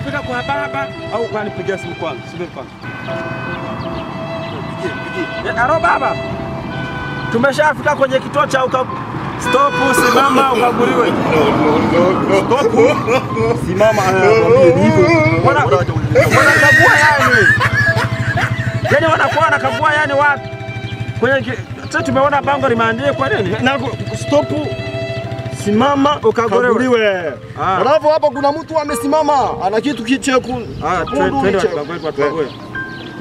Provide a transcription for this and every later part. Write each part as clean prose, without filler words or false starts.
tumeshafika kwa baba au wanipigia simu kwanza? Subiri kwanza. Aro baba. Tumeshafika kwenye kituo cha stop, simama ukaguliwe. Stop. Simama anamwambia hivyo. Wanakagua yani. Yaani wanakuwa wanakagua yani watu. Kwenye sasa tumeona bango limeandikwa nini? Na stop. Simama ukaguliwe. Alafu hapa kuna mtu amesimama ana kitu kicheku. Twende tukague.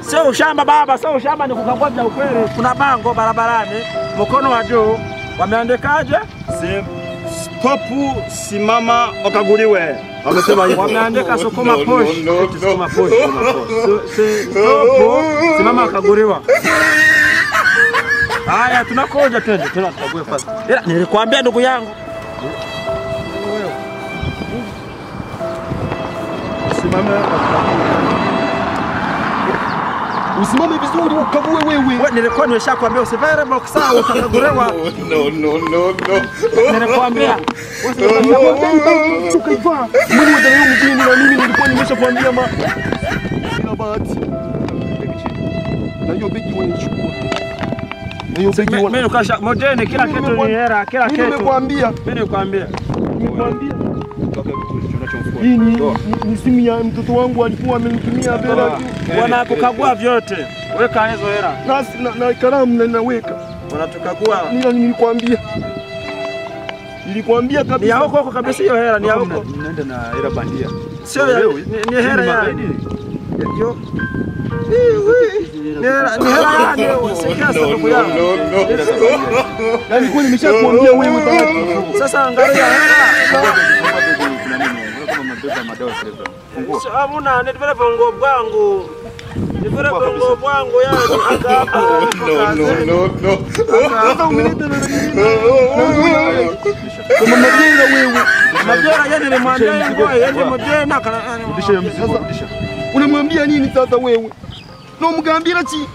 Sio ushamba baba, sio ushamba, ni kukagua vya ukweli. Kuna bango barabarani, mkono wa juu wameandikaje? Stop, simama ukaguliwe. Wamesema hivyo. Wameandika sukuma push. Sukuma push. Stop, simama ukaguliwa. Haya tunakoja twende tukague fast. Nilikwambia ndugu yangu. Usimame vizuri ukague wewe. Nilikuwa nimeshakwambia usivae box sawa utakagulewa. No. Nilikwambia. Ukaiva. Mimi ndio leo mjini na mimi nilikuwa nimeshakwambia ila bahati. Na hiyo begi wanichukua. Mimi nikasha modern kila kitu ni hera, kila kitu. Nimekwambia. Nimekwambia. Hii ni simu ya mtoto wangu alikuwa amenitumia hela. Wanakukagua vyote. Weka hizo hela. Na kalamu naweka. Wanatukagua. Nilikwambia kabisa. Ni yako huko kabisa hiyo hela, ni yako. Nenda na hela bandia. Sio ni hela yani. Yo. Ni hela yani, usikia sababu yangu. Na nilikuwa nimeshakwambia wewe tayari. Sasa angalia hela. Hamuna ni vile bongo bwangu. Ni vile bongo bwangu yani hapa. No. Sasa umeleta na nini? Kama majera wewe. Majera yani nilimwambia yeye yani majera kana rudisha. Unamwambia nini sasa wewe? Na umgambira chi.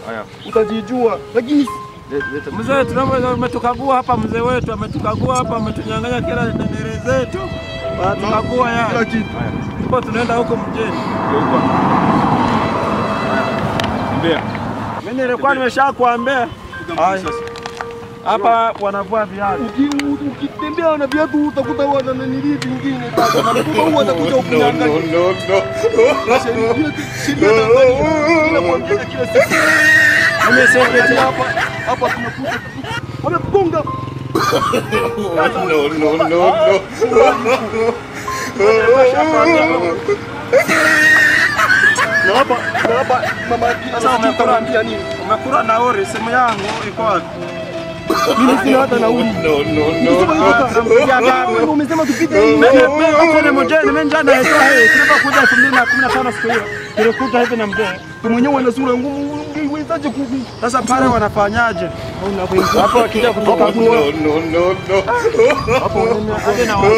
Haya. Utajijua lakini mzee tunamweza umetukagua hapa, mzee wetu ametukagua hapa, ametunyang'anya kila nere zetu. Watukagua ya. Kila kitu. Ndipo tunaenda huko mjini. Mbea. Mimi nilikuwa nimeshakwambia. Hapa wanavua viatu. Ukitembea na viatu utakuta wana nini vingine sasa. Na mtu huwa atakuja kunyang'anya. No. Inakwambia kila siku. Nimesema hapa tunakuta. Wamepunga. No. Na hapa mama sasa utaambia nini? Umekula nauri, simu yangu iko wapi? Mimi sina hata nauli. No. Umesema tupite hivi. Mimi ni mjane, mimi njana hizo tunapokuja 2015 siku hiyo. Tulikuta hivi na mzee. Mwenyewe ana sura ngumu, ungewezaje sasa pale wanafanyaje? Hapo akija kutoka hapo. No. Hapo hadi na watu.